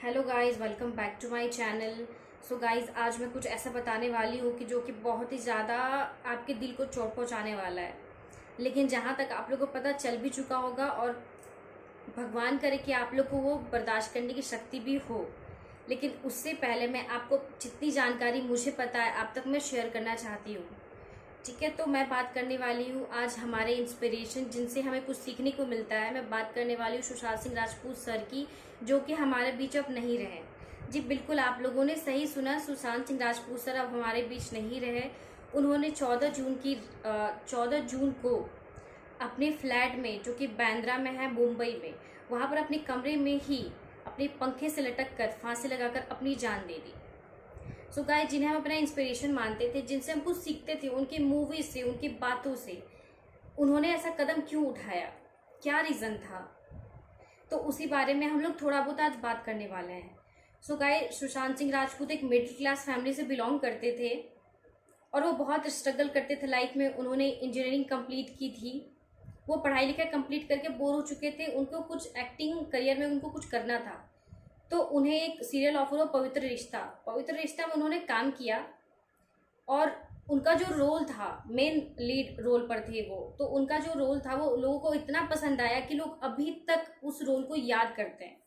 Hello guys, welcome back to my channel. So guys, आज मैं कुछ ऐसा बताने वाली हूँ कि जो कि बहुत ही ज़्यादा आपके दिल को चोट पहुँचाने वाला है। लेकिन जहाँ तक आप लोगों को पता चल भी चुका होगा और भगवान करे कि आप लोग को वो बर्दाश्त करने की शक्ति भी हो। लेकिन उससे पहले मैं आपको जितनी जानकारी मुझे पता है आप तक मैं शेयर करना चाहती हूँ। ठीक है, तो मैं बात करने वाली हूँ आज हमारे इंस्पिरेशन जिनसे हमें कुछ सीखने को मिलता है। मैं बात करने वाली हूँ सुशांत सिंह राजपूत सर की, जो कि हमारे बीच अब नहीं रहे। जी बिल्कुल, आप लोगों ने सही सुना, सुशांत सिंह राजपूत सर अब हमारे बीच नहीं रहे। उन्होंने 14 जून को अपने फ्लैट में, जो कि बांद्रा में है मुंबई में, वहाँ पर अपने कमरे में ही अपने पंखे से लटक कर फांसी लगाकर अपनी जान दे दी। सो गाइस, जिन्हें हम अपना इंस्पिरेशन मानते थे, जिनसे हम कुछ सीखते थे, उनकी मूवीज से, उनकी बातों से, उन्होंने ऐसा कदम क्यों उठाया, क्या रीज़न था, तो उसी बारे में हम लोग थोड़ा बहुत आज बात करने वाले हैं। सो गाइस, सुशांत सिंह राजपूत एक मिडिल क्लास फैमिली से बिलोंग करते थे और वो बहुत स्ट्रगल करते थे लाइफ में। उन्होंने इंजीनियरिंग कंप्लीट की थी। वो पढ़ाई लिखाई कंप्लीट करके बोर हो चुके थे। उनको कुछ एक्टिंग करियर में उनको कुछ करना था, तो उन्हें एक सीरियल ऑफर हुआ, पवित्र रिश्ता में उन्होंने काम किया। और उनका जो रोल था, मेन लीड रोल पर थे वो, तो उनका जो रोल था वो लोगों को इतना पसंद आया कि लोग अभी तक उस रोल को याद करते हैं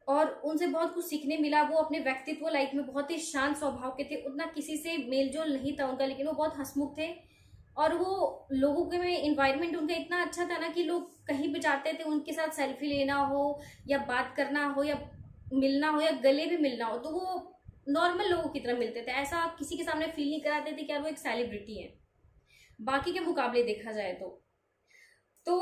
और उनसे बहुत कुछ सीखने मिला। वो अपने व्यक्तित्व लाइफ में बहुत ही शांत स्वभाव के थे, उतना किसी से मेलजोल नहीं था उनका, लेकिन वो बहुत हंसमुख थे। और वो लोगों के में इन्वायरमेंट उनका इतना अच्छा था ना कि लोग कहीं भी जाते थे, उनके साथ सेल्फी लेना हो या बात करना हो या मिलना हो या गले भी मिलना हो, तो वो नॉर्मल लोगों की तरह मिलते थे। ऐसा आप किसी के सामने फील नहीं कराते थे कि यार वो एक सेलिब्रिटी है बाकी के मुकाबले देखा जाए तो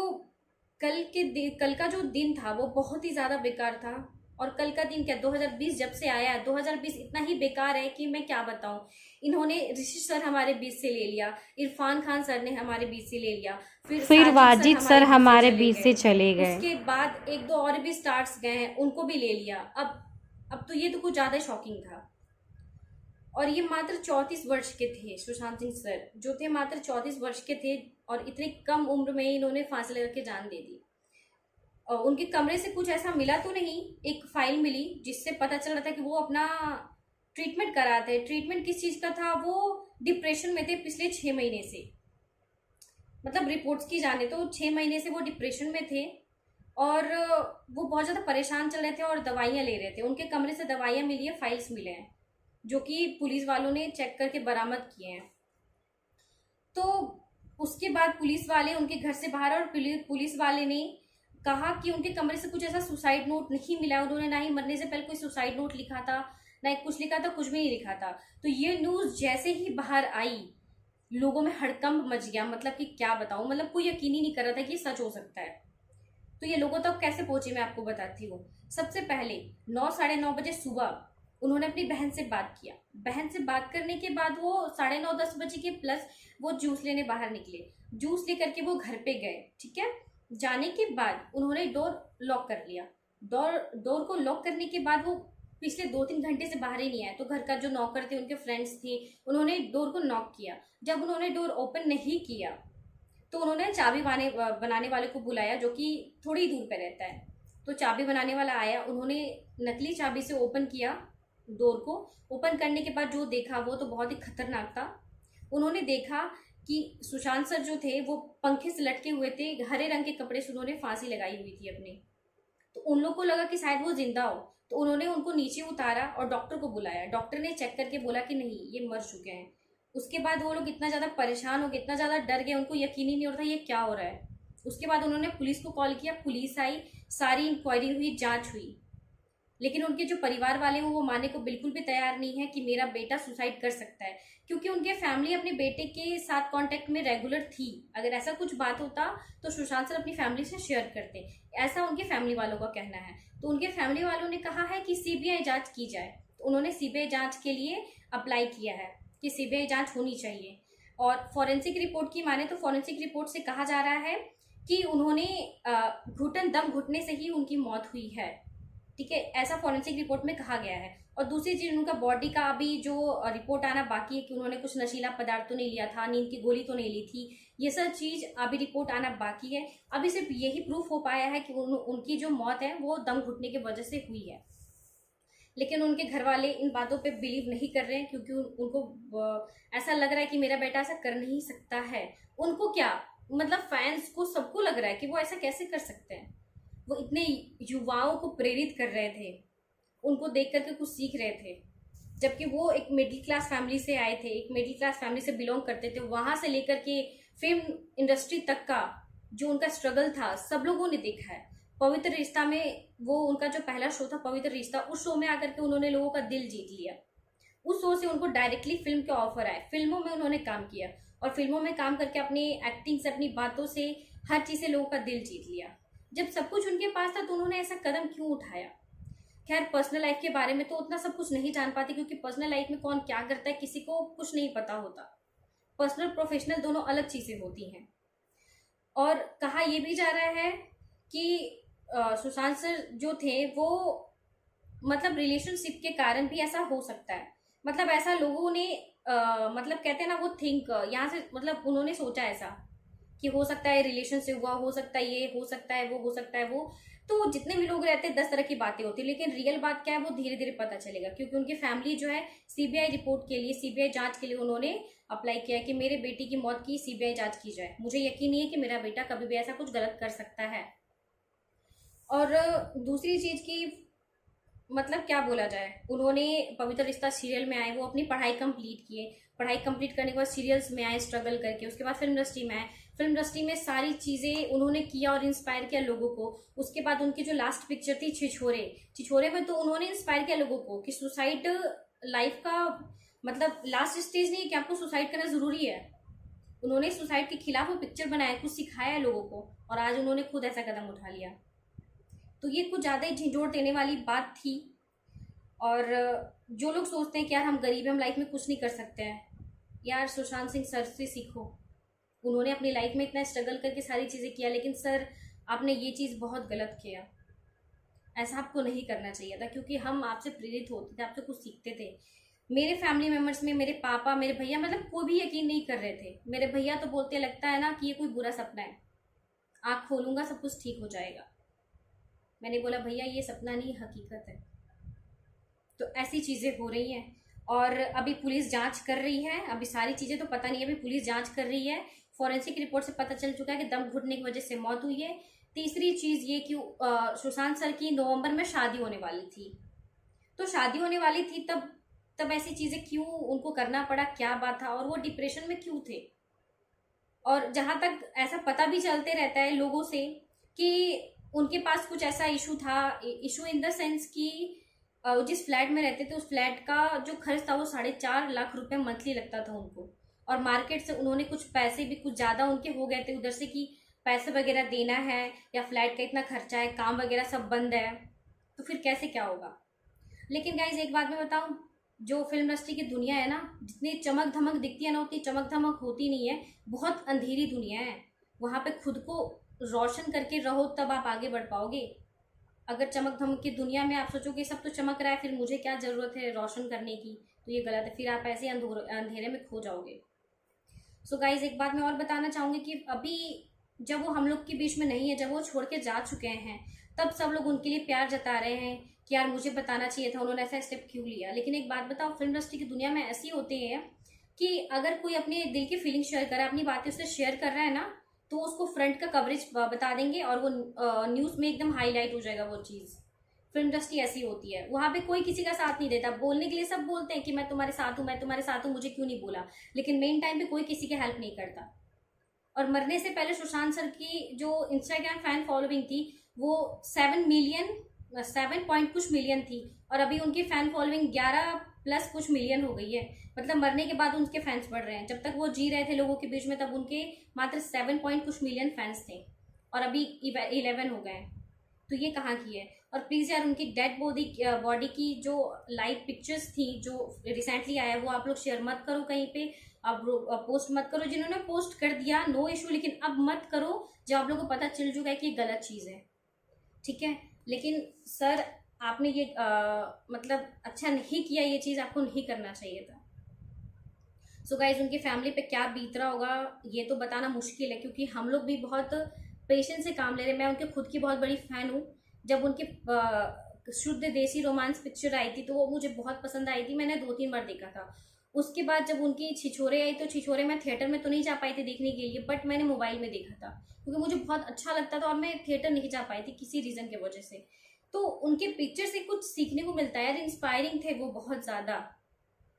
कल का जो दिन था वो बहुत ही ज्यादा बेकार था। और कल का दिन क्या, 2020 जब से आया है, 2020 इतना ही बेकार है कि मैं क्या बताऊं। इन्होंने ऋषि सर हमारे बीच से ले लिया, इरफान खान सर ने हमारे बीच से ले लिया, फिर फिर साजिद सर वाजिद सर हमारे बीच से हमारे चले बीच गए। से चले गए। उसके बाद एक दो और भी स्टार्स गए हैं, उनको भी ले लिया। अब तो ये तो कुछ ज्यादा शॉकिंग था। और ये मात्र 34 वर्ष के थे। सुशांत सिंह सर जो थे मात्र 34 वर्ष के थे और इतनी कम उम्र में ही इन्होंने फांसी लगा के जान दे दी। और उनके कमरे से कुछ ऐसा मिला तो नहीं, एक फाइल मिली जिससे पता चल रहा था कि वो अपना ट्रीटमेंट कराते हैं। ट्रीटमेंट किस चीज का था, वो डिप्रेशन में थे पिछले 6 महीने से। मतलब रिपोर्ट्स की जाने तो 6 महीने से वो डिप्रेशन में थे और वो बहुत ज्यादा परेशान चल रहे थे और दवाइयां ले रहे थे। उनके कमरे से दवाइयां मिली है, फाइल्स मिले हैं जो कि पुलिस वालों ने चेक करके बरामद किए हैं। तो उसके बाद पुलिस वाले उनके घर से बाहर, और पुलिस वाले ने कहा कि उनके कमरे से कुछ ऐसा सुसाइड नोट नहीं मिला। उन्होंने ना ही मरने से पहले कोई सुसाइड नोट लिखा था, ना ही कुछ लिखा था, कुछ भी नहीं लिखा था। तो ये न्यूज जैसे ही बाहर आई, लोगों में हड़कंप मच गया। मतलब कि क्या बताऊं, मतलब कोई यकीन ही नहीं कर रहा था कि ये सच हो सकता है। तो ये लोगों तक कैसे पहुंचे मैं आपको बताती हूँ। सबसे पहले 9 साढ़े 9 बजे सुबह उन्होंने अपनी बहन से बात किया। बहन से बात करने के बाद वो 9:30 10 बजे के प्लस वो जूस लेने बाहर निकले। जूस लेकर के वो घर पे गए। ठीक है, जाने के बाद उन्होंने डोर लॉक कर लिया। डोर को लॉक करने के बाद वो पिछले 2-3 घंटे से बाहर ही नहीं आए। तो घर का जो नौकर थे, उनके फ्रेंड्स थे, उन्होंने डोर को नॉक किया। जब उन्होंने डोर ओपन नहीं किया तो उन्होंने चाबी बनाने वाले को बुलाया, जो कि थोड़ी दूर पे रहता है। तो चाबी बनाने वाला आया, उन्होंने नकली चाबी से ओपन किया डोर को। ओपन करने के बाद जो देखा वो तो बहुत ही खतरनाक था। उन्होंने देखा कि सुशांत सर जो थे वो पंखे से लटके हुए थे, हरे रंग के कपड़े से उन्होंने फांसी लगाई हुई थी अपने। तो उन लोग को लगा कि शायद वो जिंदा हो, तो उन्होंने उनको नीचे उतारा और डॉक्टर को बुलाया। डॉक्टर ने चेक करके बोला कि नहीं, ये मर चुके हैं। उसके बाद वो लोग इतना ज्यादा परेशान हो गए, इतना ज्यादा डर गए, उनको यकीन ही नहीं हो रहा था ये क्या हो रहा है। उसके बाद उन्होंने पुलिस को कॉल किया, पुलिस आई, सारी इंक्वायरी हुई, जांच हुई। लेकिन उनके जो परिवार वाले हैं वो मानने को बिल्कुल भी तैयार नहीं है कि मेरा बेटा सुसाइड कर सकता है, क्योंकि उनके फैमिली अपने बेटे के साथ कांटेक्ट में रेगुलर थी। अगर ऐसा कुछ बात होता तो सुशांत सर अपनी फैमिली से शेयर करते, ऐसा उनके फैमिली वालों का कहना है। तो उनके फैमिली वालों ने कहा है कि सीबीआई जांच की जाए। तो उन्होंने सीबीआई जांच के लिए अप्लाई किया है कि सीबीआई जांच होनी चाहिए। और फॉरेंसिक रिपोर्ट की माने तो फॉरेंसिक रिपोर्ट से कहा जा रहा है कि उन्होंने दम घुटने से ही उनकी मौत हुई है। ठीक है, ऐसा फॉरेंसिक रिपोर्ट में कहा गया है। और दूसरी चीज, उनका बॉडी का अभी जो रिपोर्ट आना बाकी है कि उन्होंने कुछ नशीला पदार्थ तो नहीं लिया था, नींद की गोली तो नहीं ली थी, ये सब चीज अभी रिपोर्ट आना बाकी है। अभी सिर्फ यही प्रूफ हो पाया है कि उनकी जो मौत है वो दम घुटने की वजह से हुई है। लेकिन उनके घर वाले इन बातों पे बिलीव नहीं कर रहे हैं, क्योंकि उनको ऐसा लग रहा है कि मेरा बेटा ऐसा कर नहीं सकता है। उनको क्या, मतलब फैंस को, सबको लग रहा है कि वो ऐसा कैसे कर सकते हैं। वो इतने युवाओं को प्रेरित कर रहे थे, उनको देख करके कुछ सीख रहे थे, जबकि वो एक मिडिल क्लास फैमिली से आए थे, एक मिडिल क्लास फैमिली से बिलोंग करते थे। वहां से लेकर के फिल्म इंडस्ट्री तक का जो उनका स्ट्रगल था सब लोगों ने देखा है। पवित्र रिश्ता में, वो उनका जो पहला शो था पवित्र रिश्ता, उस शो में आकर के उन्होंने लोगों का दिल जीत लिया। उस शो से उनको डायरेक्टली फिल्म के ऑफर आए, फिल्मों में उन्होंने काम किया, और फिल्मों में काम करके अपनी एक्टिंग से, अपनी बातों से, हर चीज से लोगों का दिल जीत लिया। जब सब कुछ उनके पास था तो उन्होंने ऐसा कदम क्यों उठाया। खैर, पर्सनल लाइफ के बारे में तो उतना सब कुछ नहीं जान पाती, क्योंकि पर्सनल लाइफ में कौन क्या करता है किसी को कुछ नहीं पता होता। पर्सनल प्रोफेशनल दोनों अलग चीजें होती हैं। और कहा यह भी जा रहा है कि सुशांत सर जो थे वो, मतलब रिलेशनशिप के कारण भी ऐसा हो सकता है। मतलब ऐसा लोगों ने मतलब कहते हैं ना वो थिंक, यहाँ से मतलब उन्होंने सोचा ऐसा कि हो सकता है रिलेशन से हुआ, हो सकता है ये, हो सकता है वो, हो सकता है वो। तो जितने भी लोग रहते हैं 10 तरह की बातें होती है, लेकिन रियल बात क्या है वो धीरे धीरे पता चलेगा। क्योंकि उनकी फैमिली जो है सीबीआई रिपोर्ट के लिए, सीबीआई जांच के लिए उन्होंने अप्लाई किया है कि मेरे बेटी की मौत की सीबीआई जांच की जाए। मुझे यकीन नहीं है कि मेरा बेटा कभी भी ऐसा कुछ गलत कर सकता है। और दूसरी चीज की, मतलब क्या बोला जाए, उन्होंने पवित्र रिश्ता सीरियल में आए, वो अपनी पढ़ाई कंप्लीट किए, पढ़ाई कंप्लीट करने के बाद सीरियल्स में आए स्ट्रगल करके, उसके बाद फिल्म इंडस्ट्री में आए, फिल्म इंडस्ट्री में सारी चीजें उन्होंने किया और इंस्पायर किया लोगों को। उसके बाद उनकी जो लास्ट पिक्चर थी छिछोरे, छिछोरे में तो उन्होंने इंस्पायर किया लोगों को कि सुसाइड लाइफ का मतलब लास्ट स्टेज नहीं है कि आपको सुसाइड करना जरूरी है। उन्होंने सुसाइड के खिलाफ वो पिक्चर बनाया, कुछ सिखाया लोगों को, और आज उन्होंने खुद ऐसा कदम उठा लिया। तो ये कुछ ज़्यादा ही झिझोड़ देने वाली बात थी। और जो लोग सोचते हैं कि यार हम गरीब हैं, हम लाइफ में कुछ नहीं कर सकते हैं, यार सुशांत सिंह सर से सीखो। उन्होंने अपनी लाइफ में इतना स्ट्रगल करके सारी चीज़ें किया, लेकिन सर आपने ये चीज़ बहुत गलत किया, ऐसा आपको नहीं करना चाहिए था। क्योंकि हम आपसे प्रेरित होते थे, आपसे कुछ सीखते थे। मेरे फैमिली मेम्बर्स में मेरे पापा, मेरे भैया, मतलब कोई भी यकीन नहीं कर रहे थे। मेरे भैया तो बोलते लगता है ना कि ये कोई बुरा सपना है, आँख खोलूंगा सब कुछ ठीक हो जाएगा। मैंने बोला भैया ये सपना नहीं, हकीकत है। तो ऐसी चीज़ें हो रही हैं, और अभी पुलिस जांच कर रही है। अभी सारी चीज़ें तो पता नहीं है, अभी पुलिस जांच कर रही है। फॉरेंसिक रिपोर्ट से पता चल चुका है कि दम घुटने की वजह से मौत हुई है। तीसरी चीज़ ये कि सुशांत सर की नवंबर में शादी होने वाली थी, तो शादी होने वाली थी तब ऐसी चीज़ें क्यों उनको करना पड़ा, क्या बात था, और वो डिप्रेशन में क्यों थे। और जहाँ तक ऐसा पता भी चलते रहता है लोगों से कि उनके पास कुछ ऐसा इशू था, इशू इन द सेंस कि जिस फ्लैट में रहते थे उस फ्लैट का जो खर्च था वो 4.5 लाख रुपए मंथली लगता था उनको। और मार्केट से उन्होंने कुछ पैसे भी कुछ ज़्यादा उनके हो गए थे उधर से कि पैसे वगैरह देना है, या फ्लैट का इतना खर्चा है, काम वगैरह सब बंद है, तो फिर कैसे क्या होगा। लेकिन गाइज एक बात मैं बताऊं, जो फिल्म इंडस्ट्री की दुनिया है ना, जितनी चमक धमक दिखती है ना उतनी चमक धमक होती नहीं है। बहुत अंधेरी दुनिया है, वहाँ पे खुद को रोशन करके रहो तब आप आगे बढ़ पाओगे। अगर चमक धमक की दुनिया में आप सोचोगे सब तो चमक रहा है, फिर मुझे क्या जरूरत है रोशन करने की, तो ये गलत है। फिर आप ऐसे अंधेरे में खो जाओगे। सो गाइज एक बात मैं और बताना चाहूंगी कि अभी जब वो हम लोग के बीच में नहीं है, जब वो छोड़ के जा चुके हैं, तब सब लोग उनके लिए प्यार जता रहे हैं कि यार मुझे बताना चाहिए था, उन्होंने ऐसा स्टेप क्यों लिया। लेकिन एक बात बताओ, फिल्म इंडस्ट्री की दुनिया में ऐसी होती है कि अगर कोई अपने दिल की फीलिंग शेयर कर रहा है, अपनी बातें उससे शेयर कर रहा है ना, तो उसको फ्रंट का कवरेज बता देंगे और वो न्यूज़ में एकदम हाईलाइट हो जाएगा वो चीज़। फिल्म इंडस्ट्री ऐसी होती है, वहां पे कोई किसी का साथ नहीं देता। बोलने के लिए सब बोलते हैं कि मैं तुम्हारे साथ हूँ, मैं तुम्हारे साथ हूँ, मुझे क्यों नहीं बोला, लेकिन मेन टाइम पे कोई किसी की हेल्प नहीं करता। और मरने से पहले सुशांत सर की जो इंस्टाग्राम फैन फॉलोइंग थी वो 7 पॉइंट कुछ मिलियन थी, और अभी उनकी फैन फॉलोइंग 11 प्लस कुछ मिलियन हो गई है। मतलब मरने के बाद उनके फैंस बढ़ रहे हैं, जब तक वो जी रहे थे लोगों के बीच में तब उनके मात्र 7 पॉइंट कुछ मिलियन फैंस थे, और अभी 11 हो गए। तो ये कहाँ की है। और प्लीज़ यार उनकी डेड बॉडी की जो लाइव पिक्चर्स थी जो रिसेंटली आया वो आप लोग शेयर मत करो कहीं पे, अब पोस्ट मत करो। जिन्होंने पोस्ट कर दिया नो इशू, लेकिन अब मत करो जब आप लोगों को पता चल चुका है कि ये गलत चीज़ है, ठीक है। लेकिन सर आपने ये मतलब अच्छा नहीं किया, ये चीज़ आपको नहीं करना चाहिए था। सो गाइज उनकी फैमिली पे क्या बीत रहा होगा ये तो बताना मुश्किल है, क्योंकि हम लोग भी बहुत पेशेंस से काम ले रहे हैं। मैं उनके खुद की बहुत बड़ी फैन हूँ। जब उनकी शुद्ध देसी रोमांस पिक्चर आई थी तो वो मुझे बहुत पसंद आई थी, मैंने 2-3 बार देखा था। उसके बाद जब उनकी छिछोरे आई तो छिछोरे मैं थिएटर में तो नहीं जा पाई थी देखने के लिए, बट मैंने मोबाइल में देखा था क्योंकि मुझे बहुत अच्छा लगता था और मैं थिएटर नहीं जा पाई थी किसी रीज़न की वजह से। तो उनके पिक्चर से कुछ सीखने को मिलता है यार, इंस्पायरिंग थे वो बहुत ज़्यादा।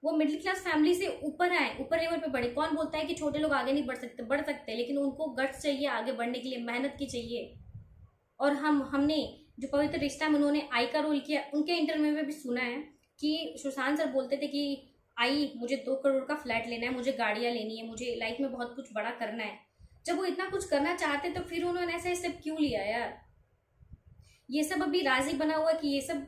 वो मिडिल क्लास फैमिली से ऊपर आए, ऊपर लेवल पे बढ़े। कौन बोलता है कि छोटे लोग आगे नहीं बढ़ सकते? बढ़ सकते हैं, लेकिन उनको गट्स चाहिए आगे बढ़ने के लिए, मेहनत की चाहिए। और हमने जो पवित्र रिश्ता में उन्होंने आई का रोल किया, उनके इंटरव्यू में भी सुना है कि सुशांत सर बोलते थे कि आई मुझे 2 करोड़ का फ्लैट लेना है, मुझे गाड़ियां लेनी है, मुझे लाइफ में बहुत कुछ बड़ा करना है। जब वो इतना कुछ करना चाहते तो फिर उन्होंने ऐसा स्टेप क्यों लिया यार? ये सब अभी राजी बना हुआ कि ये सब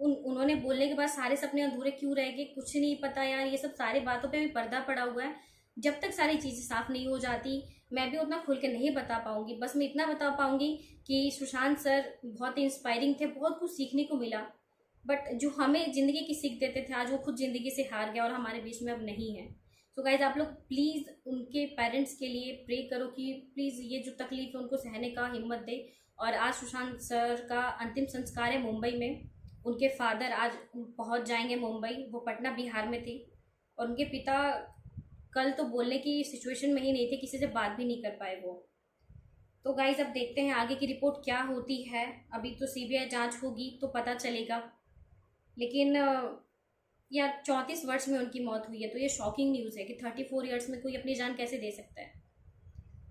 उन्होंने बोलने के बाद सारे सपने अधूरे क्यों रह गए, कुछ नहीं पता यार। ये सब सारी बातों पे भी पर्दा पड़ा हुआ है। जब तक सारी चीजें साफ नहीं हो जाती मैं भी उतना खुल के नहीं बता पाऊंगी। बस मैं इतना बता पाऊंगी कि सुशांत सर बहुत ही इंस्पायरिंग थे, बहुत कुछ सीखने को मिला। बट जो हमें जिंदगी की सीख देते थे आज वो खुद जिंदगी से हार गया और हमारे बीच में अब नहीं है। तो गाइज आप लोग प्लीज उनके पेरेंट्स के लिए प्रे करो कि प्लीज ये जो तकलीफ है उनको सहने का हिम्मत दे। और आज सुशांत सर का अंतिम संस्कार है मुंबई में। उनके फादर आज पहुंच जाएंगे मुंबई, वो पटना बिहार में थे। और उनके पिता कल तो बोलने की सिचुएशन में ही नहीं थे, किसी से बात भी नहीं कर पाए वो। तो गाइज अब देखते हैं आगे की रिपोर्ट क्या होती है। अभी तो सीबीआई जांच होगी तो पता चलेगा। लेकिन यार 34 वर्ष में उनकी मौत हुई है तो ये शॉकिंग न्यूज़ है कि 34 ईयर्स में कोई अपनी जान कैसे दे सकता है।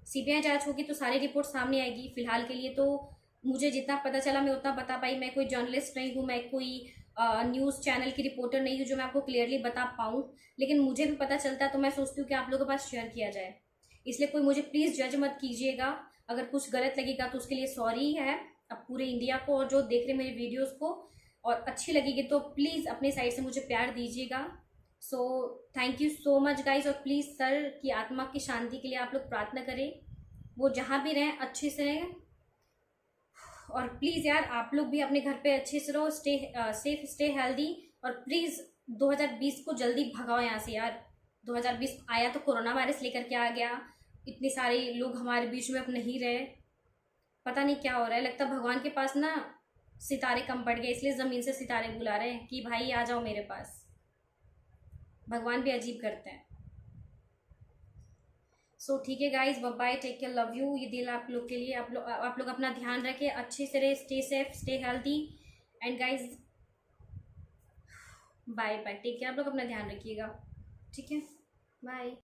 सीबीआई जांच होगी तो सारी रिपोर्ट सामने आएगी। फिलहाल के लिए तो मुझे जितना पता चला मैं उतना बता पाई। मैं कोई जर्नलिस्ट नहीं हूँ, मैं कोई न्यूज़ चैनल की रिपोर्टर नहीं हूँ जो मैं आपको क्लियरली बता पाऊँ। लेकिन मुझे भी पता चलता है तो मैं सोचती हूँ कि आप लोगों के पास शेयर किया जाए। इसलिए कोई मुझे प्लीज़ जज मत कीजिएगा। अगर कुछ गलत लगेगा तो उसके लिए सॉरी है अब पूरे इंडिया को और जो देख रहे मेरे वीडियोज़ को। और अच्छी लगेगी तो प्लीज़ अपने साइड से मुझे प्यार दीजिएगा। So thank you so much guys. और प्लीज़ सर की आत्मा की शांति के लिए आप लोग प्रार्थना करें, वो जहाँ भी रहें अच्छे से रहें। और प्लीज़ यार आप लोग भी अपने घर पे अच्छे से रहो, स्टे सेफ, स्टे हेल्दी। और प्लीज़ 2020 को जल्दी भगाओ यहाँ से यार। 2020 आया तो कोरोना वायरस लेकर के आ गया, इतने सारे लोग हमारे बीच में अब नहीं रहे। पता नहीं क्या हो रहा है, लगता भगवान के पास ना सितारे कम पड़ गए, इसलिए ज़मीन से सितारे बुला रहे हैं कि भाई आ जाओ मेरे पास। भगवान भी अजीब करते हैं। सो ठीक है guys, bye, take care, love you. ये दिल आप लोग के लिए। आप लोग अपना ध्यान रखें, अच्छे से रहे, stay safe, stay healthy. And guys bye bye, take care. आप लोग अपना ध्यान रखिएगा, ठीक है, बाय।